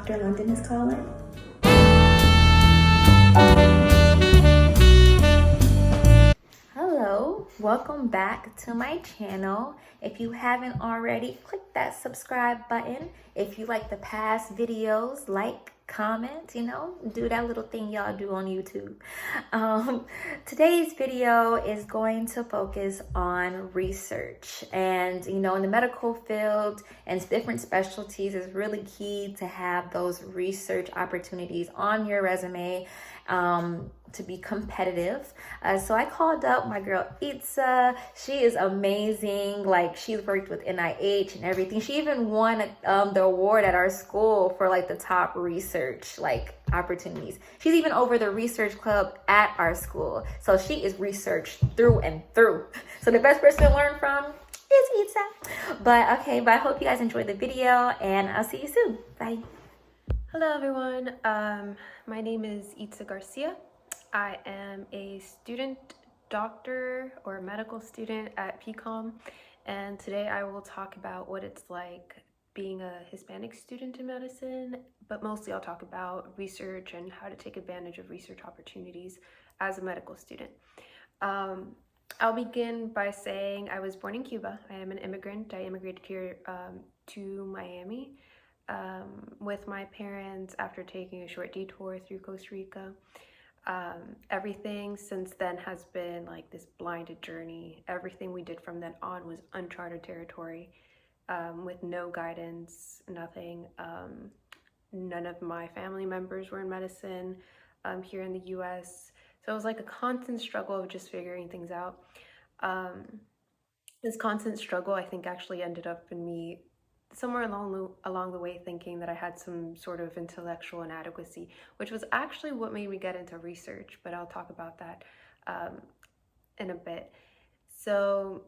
Dr. London is calling. Hello, welcome back to my channel. If you haven't already, click that subscribe button. If you like the past videos, like, comment, do that little thing y'all do on YouTube. Today's video is going to focus on research, and in the medical field and different specialties, it's really key to have those research opportunities on your resume to be competitive. So I called up my girl Itza. She is amazing. Like, she's worked with NIH and everything. She even won the award at our school for like the top research opportunities. She's even over the research club at our school. So she is research through and through. So the best person to learn from is Itza. But I hope you guys enjoyed the video, and I'll see you soon. Bye. Hello everyone, my name is Itza Garcia. I am a student doctor or medical student at PCOM, and today I will talk about what it's like being a Hispanic student in medicine, but mostly I'll talk about research and how to take advantage of research opportunities as a medical student. I'll begin by saying I was born in Cuba. I am an immigrant. I immigrated here to Miami with my parents after taking a short detour through Costa Rica. Everything since then has been like this blinded journey. Everything we did from then on was uncharted territory, with no guidance, nothing. None of my family members were in medicine here in the US. So it was like a constant struggle of just figuring things out. This constant struggle, I think, actually ended up in me somewhere along the way thinking that I had some sort of intellectual inadequacy, which was actually what made me get into research, but I'll talk about that in a bit. So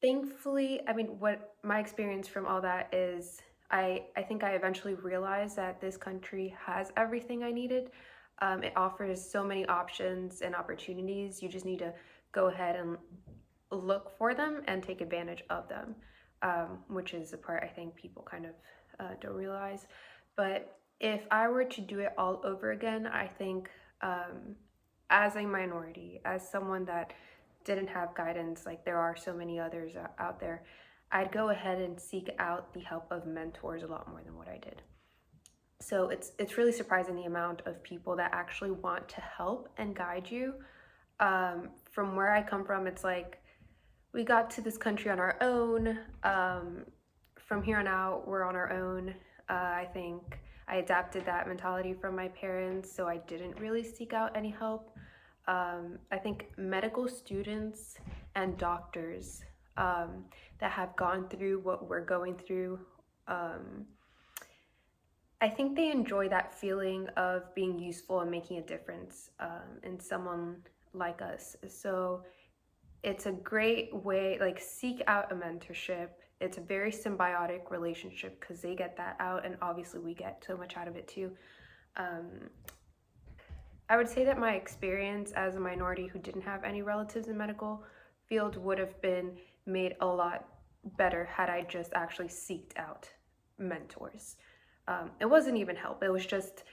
thankfully, what my experience from all that is, I think I eventually realized that this country has everything I needed. It offers so many options and opportunities. You just need to go ahead and look for them and take advantage of them. Which is the part I think people kind of don't realize. But if I were to do it all over again, I think as a minority, as someone that didn't have guidance, like there are so many others out there, I'd go ahead and seek out the help of mentors a lot more than what I did. So it's really surprising the amount of people that actually want to help and guide you. From where I come from, it's like, we got to this country on our own. From here on out, we're on our own. I think I adapted that mentality from my parents, so I didn't really seek out any help. I think medical students and doctors that have gone through what we're going through, I think they enjoy that feeling of being useful and making a difference in someone like us. So it's a great way, like, seek out a mentorship. It's a very symbiotic relationship because they get that out, and obviously we get so much out of it too. I would say that my experience as a minority who didn't have any relatives in medical field would have been made a lot better had I just actually seeked out mentors. It wasn't even help. It was just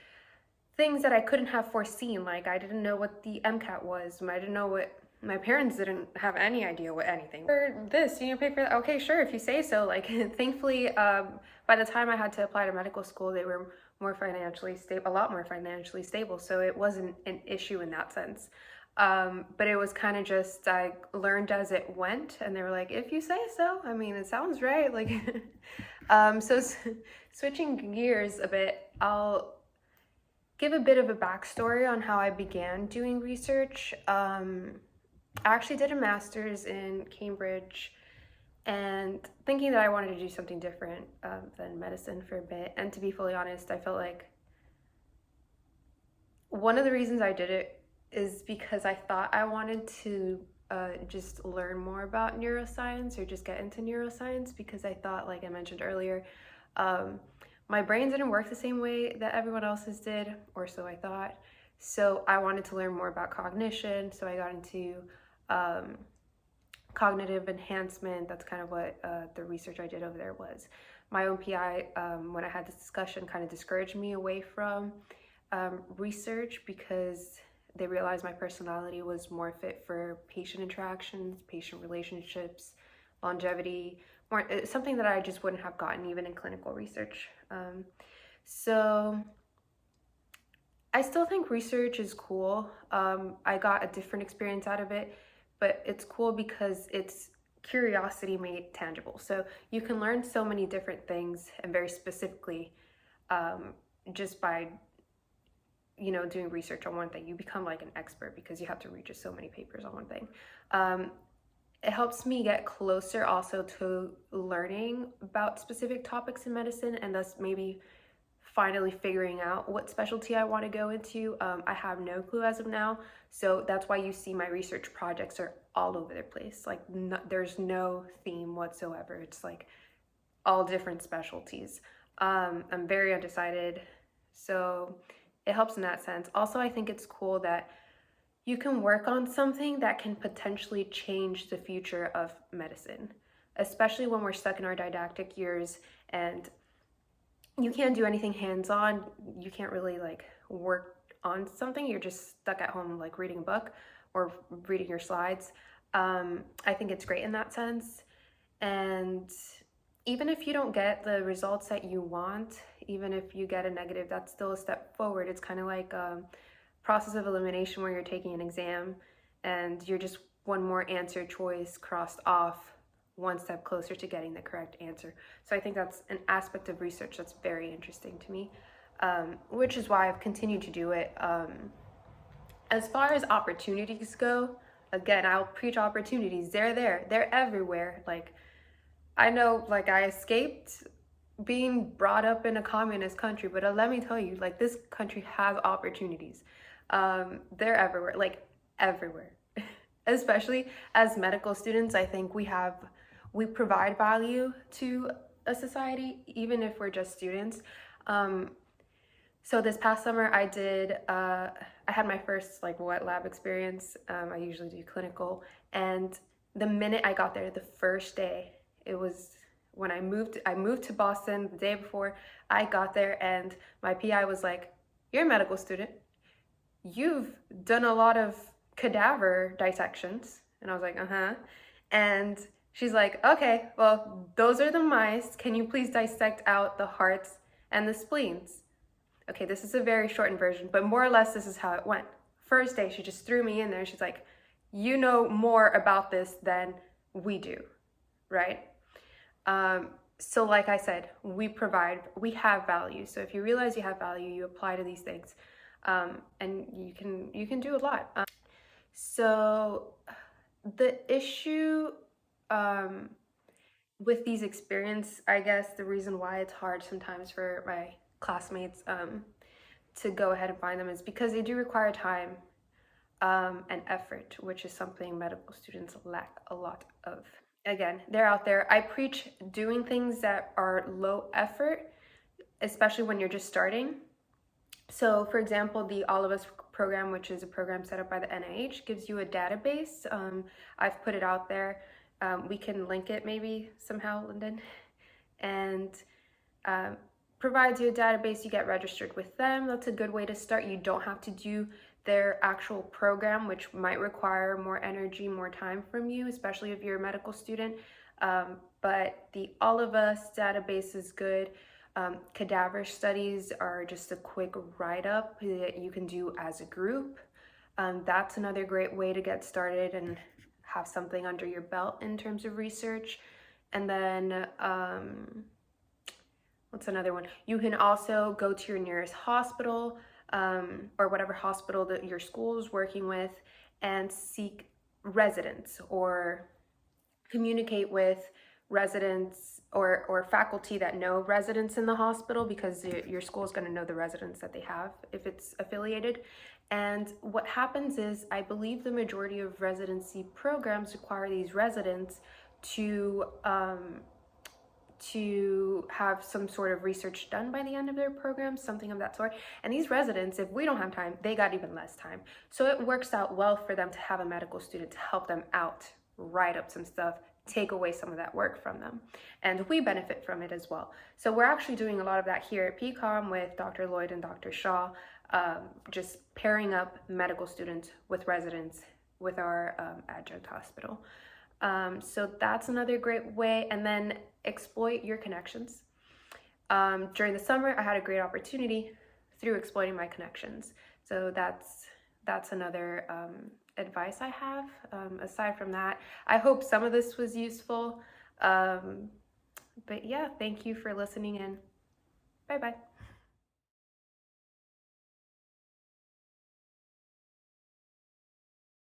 things that I couldn't have foreseen. Like, I didn't know what the MCAT was. I didn't know what, my parents didn't have any idea what anything. For this, you pay for that? Okay, sure, if you say so. Like, thankfully, by the time I had to apply to medical school, they were more financially stable, a lot more financially stable. So it wasn't an issue in that sense. But it was kind of just, I learned as it went, and they were like, if you say so. I mean, it sounds right. Like, so switching gears a bit, I'll give a bit of a backstory on how I began doing research. I actually did a master's in Cambridge, and thinking that I wanted to do something different than medicine for a bit. And to be fully honest, I felt like one of the reasons I did it is because I thought I wanted to just learn more about neuroscience, or just get into neuroscience, because I thought, like I mentioned earlier, my brain didn't work the same way that everyone else's did, or so I thought. So I wanted to learn more about cognition, so I got into cognitive enhancement. That's kind of what the research I did over there was. my own PI, when I had this discussion, kind of discouraged me away from research because they realized my personality was more fit for patient interactions, patient relationships, longevity, more something that I just wouldn't have gotten even in clinical research. So I still think research is cool. I got a different experience out of it, but it's cool because it's curiosity made tangible. So you can learn so many different things, and very specifically, just by doing research on one thing, you become like an expert because you have to read just so many papers on one thing. It helps me get closer also to learning about specific topics in medicine, and thus maybe finally figuring out what specialty I want to go into. I have no clue as of now, so that's why you see my research projects are all over the place. Like there's no theme whatsoever. It's like all different specialties. I'm very undecided, so it helps in that sense. Also, I think it's cool that you can work on something that can potentially change the future of medicine, especially when we're stuck in our didactic years and you can't do anything hands-on. You can't really like work on something. You're just stuck at home like reading a book or reading your slides. I think it's great in that sense. And even if you don't get the results that you want, even if you get a negative, that's still a step forward. It's kind of like process of elimination where you're taking an exam and you're just one more answer choice crossed off, one step closer to getting the correct answer. So I think that's an aspect of research that's very interesting to me, which is why I've continued to do it. As far as opportunities go, again, I'll preach opportunities. They're there, they're everywhere. Like, I know, like, I escaped being brought up in a communist country, but let me tell you, like, this country has opportunities. They're everywhere, like everywhere. Especially as medical students, I think we provide value to a society, even if we're just students. So this past summer I had my first like wet lab experience. I usually do clinical, and the minute I got there, the first day, it was when I moved to Boston the day before I got there, and my PI was like, "You're a medical student. You've done a lot of cadaver dissections." And I was like, "Uh-huh." And she's like, "Okay, well, those are the mice. Can you please dissect out the hearts and the spleens?" Okay, this is a very shortened version, but more or less this is how it went. First day, she just threw me in there. She's like, "You know more about this than we do, right?" So like I said, we have value. So if you realize you have value, you apply to these things, and you can do a lot. So the issue with these experiences, I guess the reason why it's hard sometimes for my classmates to go ahead and find them is because they do require time and effort, which is something medical students lack a lot of. Again, they're out there. I preach doing things that are low effort, especially when you're just starting. So for example, the All of Us program, which is a program set up by the NIH, gives you a database. I've put it out there. We can link it maybe somehow, Lyndon. And provides you a database. You get registered with them. That's a good way to start. You don't have to do their actual program, which might require more energy, more time from you, especially if you're a medical student. But the All of Us database is good. Cadaver studies are just a quick write-up that you can do as a group. That's another great way to get started and have something under your belt in terms of research. And then what's another one? You can also go to your nearest hospital, or whatever hospital that your school is working with, and seek residents or communicate with residents or faculty that know residents in the hospital, because your school is going to know the residents that they have if it's affiliated. And what happens is, I believe the majority of residency programs require these residents to have some sort of research done by the end of their program, something of that sort. And these residents, if we don't have time, they got even less time. So it works out well for them to have a medical student to help them out, write up some stuff, take away some of that work from them, and we benefit from it as well. So we're actually doing a lot of that here at PCOM with Dr. Lloyd and Dr. Shaw, just pairing up medical students with residents with our adjunct hospital. So that's another great way. And then exploit your connections. During the summer, I had a great opportunity through exploiting my connections. So that's another advice I have. Aside from that, I hope some of this was useful. But yeah, thank you for listening in. Bye-bye.